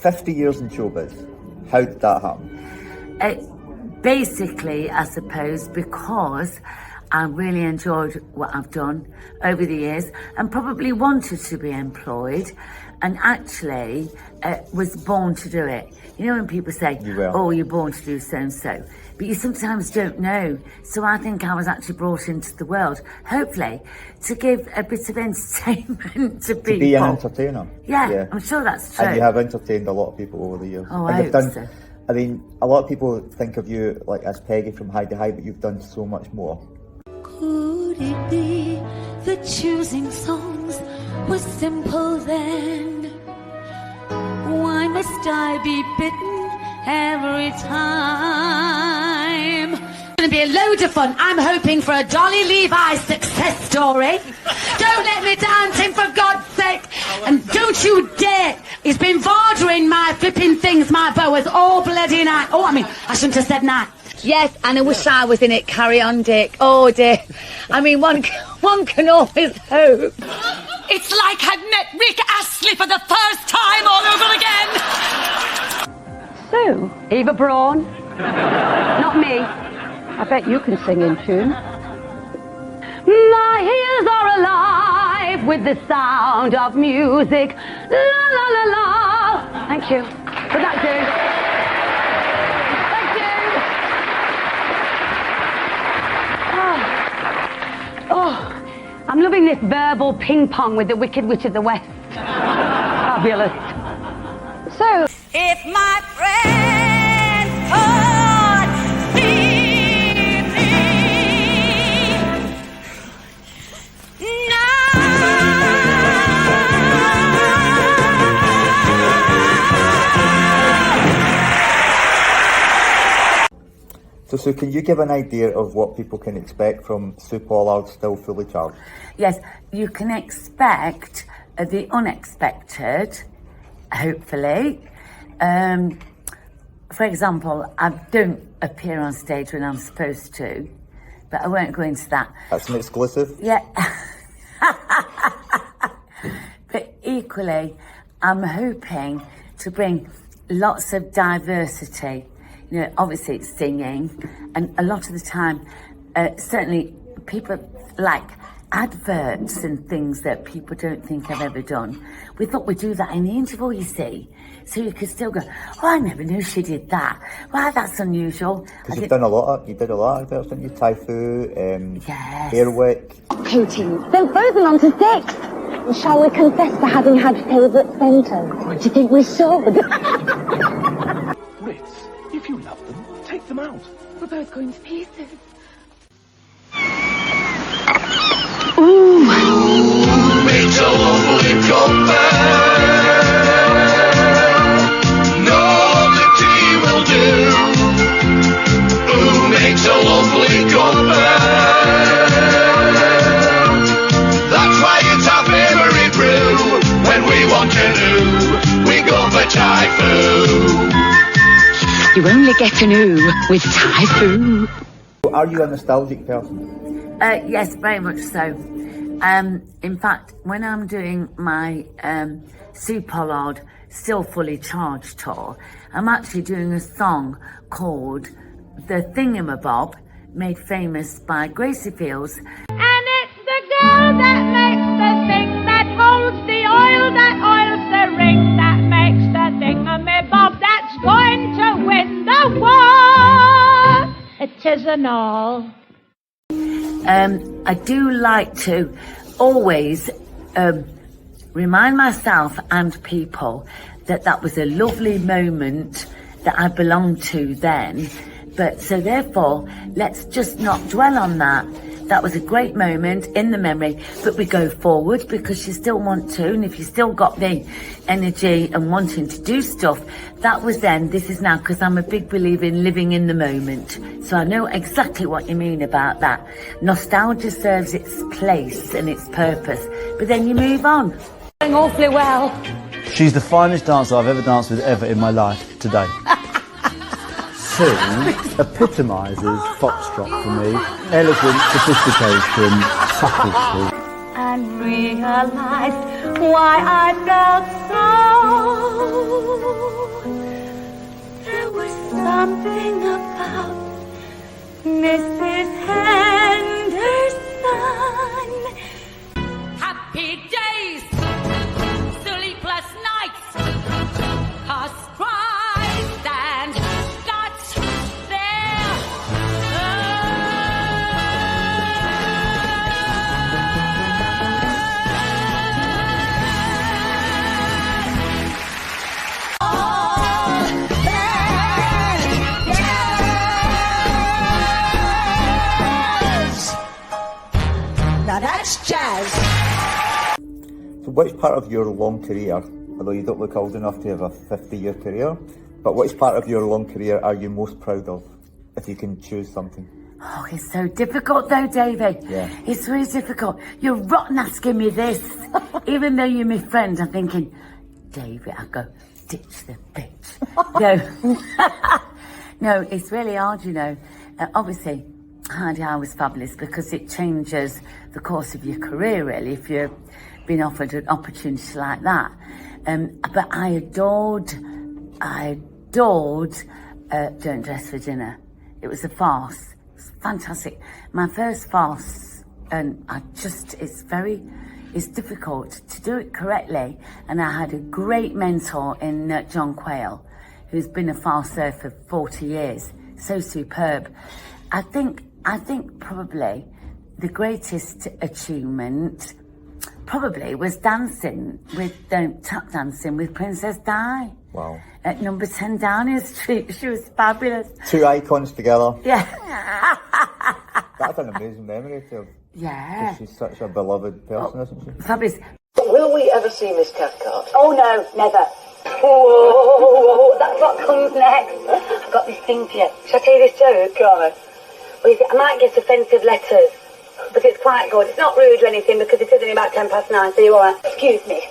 50 years in showbiz. How did that happen? Basically, I suppose, because I really enjoyed what I've done over the years and probably wanted to be employed and actually was born to do it. You know when people say, oh, you're born to do so-and-so, but you sometimes don't know. So I think I was actually brought into the world, hopefully, to give a bit of entertainment to people. To be an entertainer. Yeah, I'm sure that's true. And you have entertained a lot of people over the years. Oh, and I hope so. I mean, a lot of people think of you like as Peggy from High to High, but you've done so much more. Could it be that choosing songs was simple then? Why must I be bitten every time? It's going to be a load of fun. I'm hoping for a Dolly Levi success story. Don't let me down, Tim, for God's sake. And don't you dare. He's been vardering my flipping things, my bow is all bloody night. Oh, I shouldn't have said night. Yes, and I wish I was in it. Carry on, Dick. Oh, dear. I mean, one can always hope. It's like I'd met Rick Astley for the first time all over again. So, Eva Braun? Not me. I bet you can sing in tune. My ears are alive with the sound of music. La la la la. Thank you. Would that do? Oh, I'm loving this verbal ping pong with the Wicked Witch of the West. Fabulous. So, if my friends could see me now. So can you give an idea of what people can expect from Sue Pollard, Still Fully Charged? Yes, you can expect the unexpected, hopefully. For example, I don't appear on stage when I'm supposed to, but I won't go into that. That's an exclusive? Yeah. But equally, I'm hoping to bring lots of diversity. You know, obviously it's singing, and a lot of the time, certainly people like adverts and things that people don't think I've ever done. We thought we'd do that in the interval, you see, so you could still go, oh, I never knew she did that. Wow, that's unusual. Because you did a lot of adverts, didn't you? Typhoo, yes. Airwick. Coating, then frozen onto sticks. Shall we confess to having had favourite centres? Do you think we should? Ritz, if you love them, take them out. We're both going to pieces. Ooh. Makes a lovely couple. No, the tea will do. Ooh, makes a lovely couple. That's why it's our favourite brew. When we want to do, we go for Typhoo. You only get an ooh with Typhoo. Are you a nostalgic person? Yes, very much so. In fact, when I'm doing my Sue Pollard Still Fully Charged tour, I'm actually doing a song called The Thingamabob, made famous by Gracie Fields. And it's the girl that makes the thing that holds the oil that oils the ring that makes the thingamabob that's going to win the war. It isn't all. I do like to always remind myself and people that that was a lovely moment that I belonged to then. But so therefore, let's just not dwell on that. That was a great moment in the memory, but we go forward because you still want to, and if you still got the energy and wanting to do stuff, that was then, this is now, because I'm a big believer in living in the moment. So I know exactly what you mean about that. Nostalgia serves its place and its purpose, but then you move on. Doing awfully well. She's the finest dancer I've ever danced with ever in my life today. Sue epitomises foxtrot for me. Elegant, sophistication, subtlety. and realized why I felt so. There was something about Mrs. Henderson. Happy days, sleepless nights, past Christ and got there. Now that's jazz. So which part of your long career, although you don't look old enough to have a 50-year career, but which part of your long career are you most proud of, if you can choose something? Oh, it's so difficult though, David. Yeah. It's really difficult. You're rotten asking me this. Even though you're my friend, I'm thinking, David, I go, ditch the bitch. No. No, it's really hard, you know. Obviously, Heidi was fabulous because it changes the course of your career, really, if you've been offered an opportunity like that. But I adored Don't Dress for Dinner. It was a farce. It was fantastic. My first farce, and it's difficult to do it correctly. And I had a great mentor in John Quayle, who's been a farcer for 40 years. So superb. I think probably the greatest achievement probably was dancing with tap dancing with Princess Di. Wow. At number 10 Downing Street. She was fabulous. Two icons together. Yeah. That's an amazing memory to have. Yeah. 'Cause she's such a beloved person, isn't she? Fabulous. Will we ever see Miss Cathcart? Oh no, never. Whoa, that's what comes next. I've got this thing for you. Shall I tell you this joke? Go on. Well, you see, I might get offensive letters, but it's quite good. It's not rude or anything because it is only about 9:10, so you all right? Excuse me.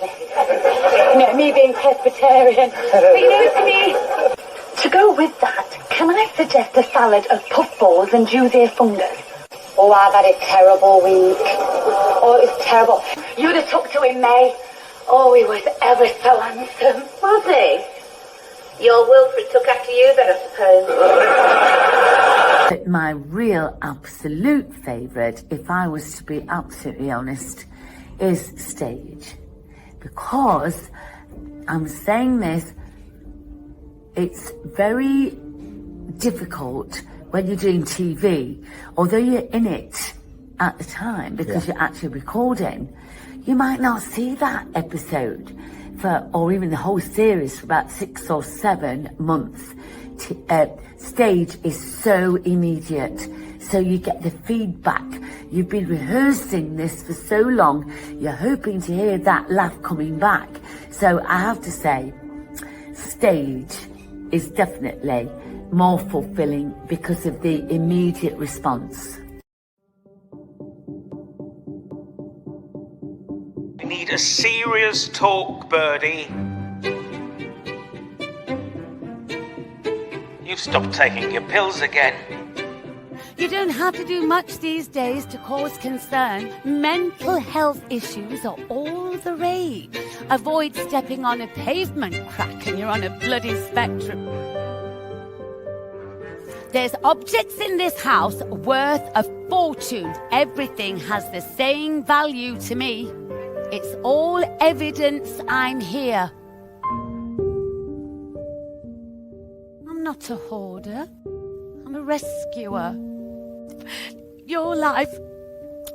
You know, me being Presbyterian. But you know, to me, to go with that, can I suggest a salad of puffballs and juicy fungus? Oh, I've had a terrible week. Oh, it was terrible. You'd have took to him, May. Oh, he was ever so handsome. Was he? Your Wilfred took after you then, I suppose. But my real absolute favourite, if I was to be absolutely honest, is stage. Because I'm saying this, it's very difficult when you're doing TV, although you're in it at the time because you're actually recording, you might not see that episode or even the whole series for about 6 or 7 months. Stage is so immediate, so you get the feedback. You've been rehearsing this for so long, you're hoping to hear that laugh coming back. So I have to say, stage is definitely more fulfilling because of the immediate response. We need a serious talk, Birdie. You've stopped taking your pills again. You don't have to do much these days to cause concern. Mental health issues are all the rage. Avoid stepping on a pavement crack and you're on a bloody spectrum. There's objects in this house worth a fortune. Everything has the same value to me. It's all evidence I'm here. I'm not a hoarder. I'm a rescuer. Your life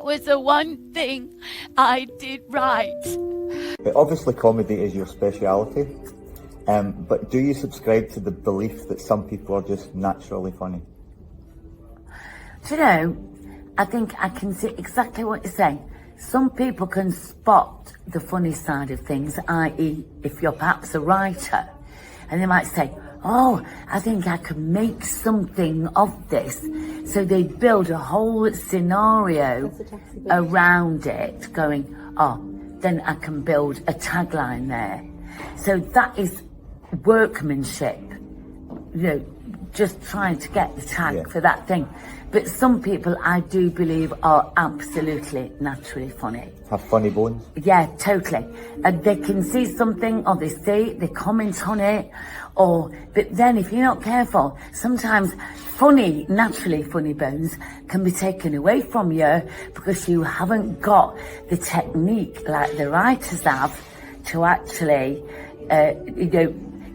was the one thing I did right. But obviously comedy is your speciality. But do you subscribe to the belief that some people are just naturally funny? Do you know, I think I can see exactly what you're saying. Some people can spot the funny side of things, i.e. if you're perhaps a writer, and they might say, oh, I think I can make something of this. So they build a whole scenario around it, going, oh, then I can build a tagline there. So that is workmanship, you know, just trying to get the tag for that thing. But some people, I do believe, are absolutely naturally funny. Have funny bones. Yeah, totally. And they can see something, or they comment on it, but then if you're not careful, sometimes naturally funny bones can be taken away from you because you haven't got the technique like the writers have to actually,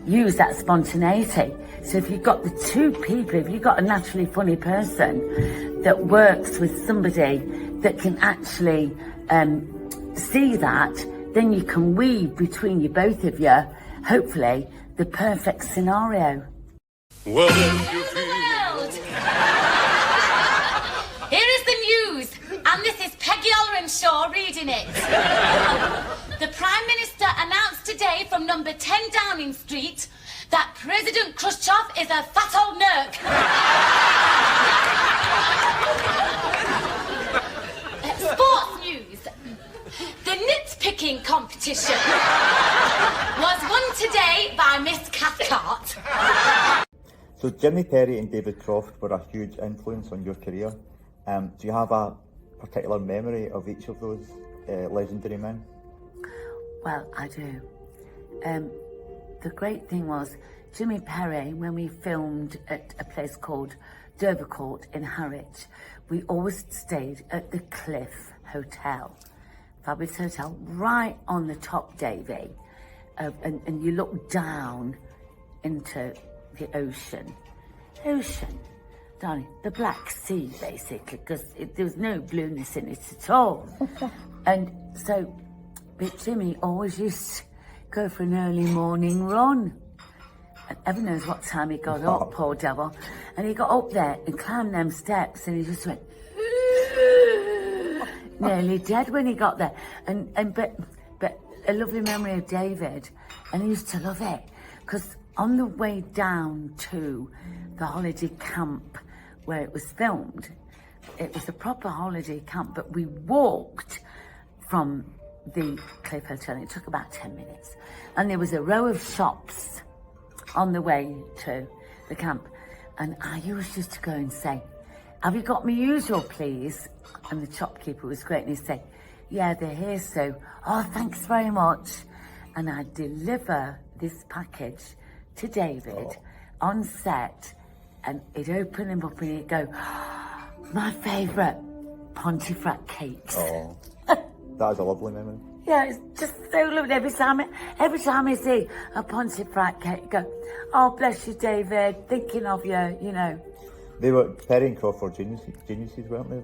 use that spontaneity. So if you've got the two people, if you've got a naturally funny person that works with somebody that can actually see that, then you can weave between you, both of you, hopefully, the perfect scenario. Well, if you feel... Here is the news, and this is Peggy Olrenshaw reading it. The Prime Minister announced today from number 10 Downing Street that President Khrushchev is a fat old nerk. Sports news. The nitpicking competition was won today by Miss Cathcart. So Jimmy Perry and David Croft were a huge influence on your career. Do you have a particular memory of each of those legendary men? Well, I do. The great thing was, Jimmy Perry, when we filmed at a place called Dovercourt in Harwich, we always stayed at the Cliff Hotel, fabulous hotel, right on the top, Davy, and you look down into the ocean, darling, the Black Sea, basically, because there was no blueness in it at all. And so, but Jimmy always used to go for an early morning run. And heaven knows what time he got up, poor devil. And he got up there and climbed them steps, and he just went nearly dead when he got there. But a lovely memory of David, and he used to love it because on the way down to the holiday camp where it was filmed, it was a proper holiday camp, but we walked from the Cliff Hotel. It took about 10 minutes, and there was a row of shops on the way to the camp, and I used to go and say, "Have you got my usual, please?" And the shopkeeper was great, and he'd say, "Yeah, they're here, so, oh, thanks very much." And I'd deliver this package to David on set, and he'd open them up and he'd go, "My favourite, Pontefract cakes." Oh, that is a lovely memory. Yeah, it's just so lovely. Every time I see a Pontefract cake, I go, "Oh, bless you, David, thinking of you," you know. They were, Perry and Croft were geniuses, weren't they?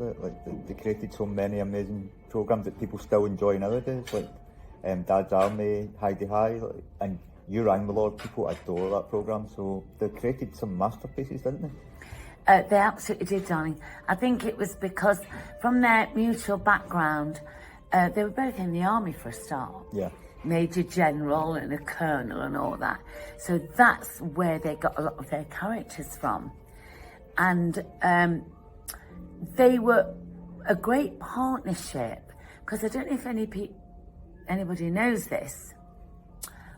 They created so many amazing programmes that people still enjoy nowadays, like Dad's Army, Heidi High, and You Rang the Lord. People adore that programme, so they created some masterpieces, didn't they? They absolutely did, darling. I think it was because from their mutual background, they were both in the army for a start. Yeah. Major general and a colonel and all that. So that's where they got a lot of their characters from. And they were a great partnership, because I don't know if anybody knows this,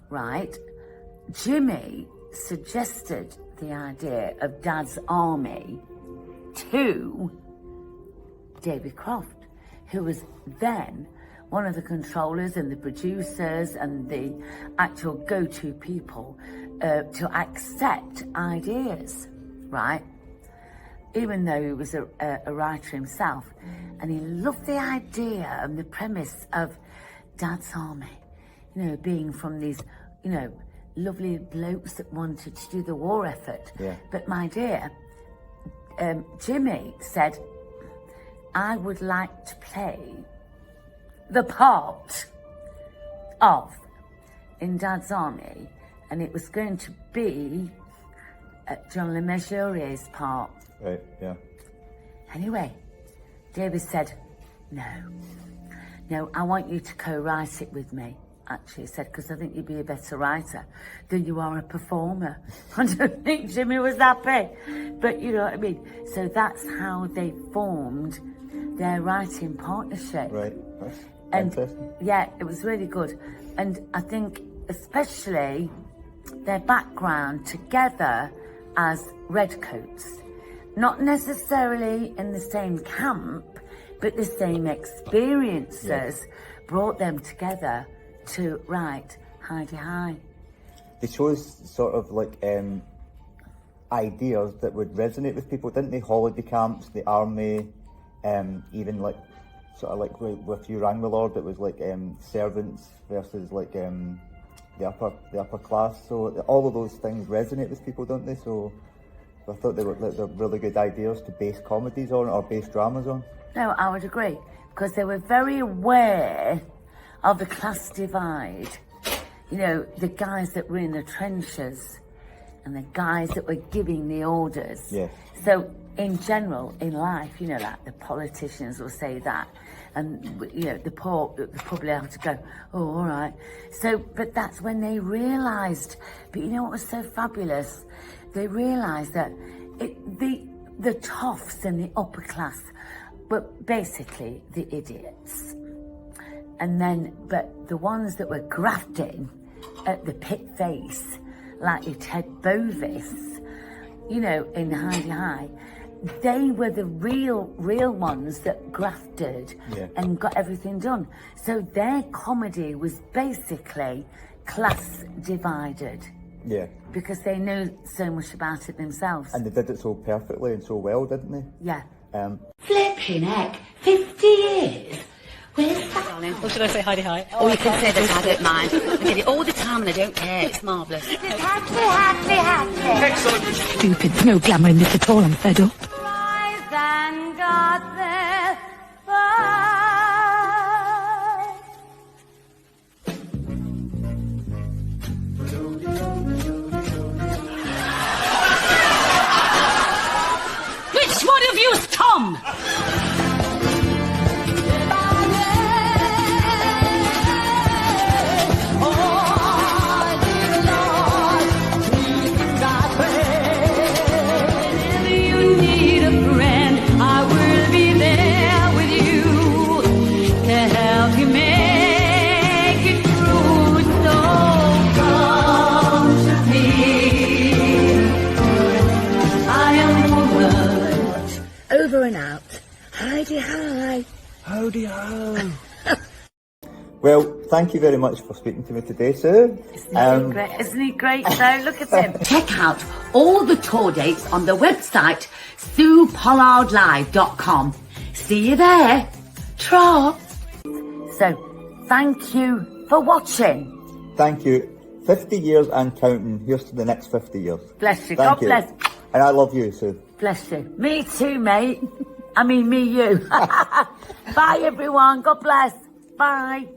right? Jimmy suggested the idea of Dad's Army to David Croft, who was then one of the controllers and the producers and the actual go-to people to accept ideas, right? Even though he was a writer himself. And he loved the idea and the premise of Dad's Army, you know, being from these, you know, lovely blokes that wanted to do the war effort. Yeah. But my dear, Jimmy said, "I would like to play the part of in Dad's Army," and it was going to be John Le Mesurier's part. Right, yeah. Anyway, David said, no, I want you to co-write it with me, actually. He said, because I think you'd be a better writer than you are a performer. I don't think Jimmy was happy, but you know what I mean. So that's how they formed their writing partnership. Right, that's interesting. Yeah, it was really good. And I think especially their background together as redcoats. Not necessarily in the same camp, but the same experiences brought them together to write Hi-de-Hi. They chose sort of like ideas that would resonate with people, didn't they? Holiday camps, the army, even like sort of like with You Rang the Lord, it was like servants versus like the upper class. So all of those things resonate with people, don't they? So I thought they're really good ideas to base comedies on or base dramas on. No, I would agree, because they were very aware of the class divide. You know, the guys that were in the trenches and the guys that were giving the orders. Yes. So in general, in life, you know, like the politicians will say that, and you know, the public have to go, oh, all right. So, but that's when they realised. But you know what was so fabulous? They realised that the toffs and the upper class were basically the idiots, and then but the ones that were grafting at the pit face, like your Ted Bovis, you know, in Hi-de-Hi, they were the real ones that grafted and got everything done. So their comedy was basically class divided. Yeah. Because they knew so much about it themselves. And they did it so perfectly and so well, didn't they? Yeah. Flipping heck, 50 years. Where's that? Darling, or should I say Hi-de-Hi? Oh, you can say that, I don't mind. I get it all the time and I don't care. It's marvellous. Excellent. Stupid. There's no glamour in this at all. I'm fed up. Rise and got there first. Which one of you's Tom? Over and out. Hi-de-hi. Howdy-ho. Well, thank you very much for speaking to me today, Sue. Isn't he great though? Look at him. Check out all the tour dates on the website SuePollardLive.com. See you there. Tra. So, thank you for watching. Thank you. 50 years and counting. Here's to the next 50 years. Bless you. Thank God bless. And I love you, Sue. Bless you. Me too, mate. I mean, me you. Bye, everyone. God bless. Bye.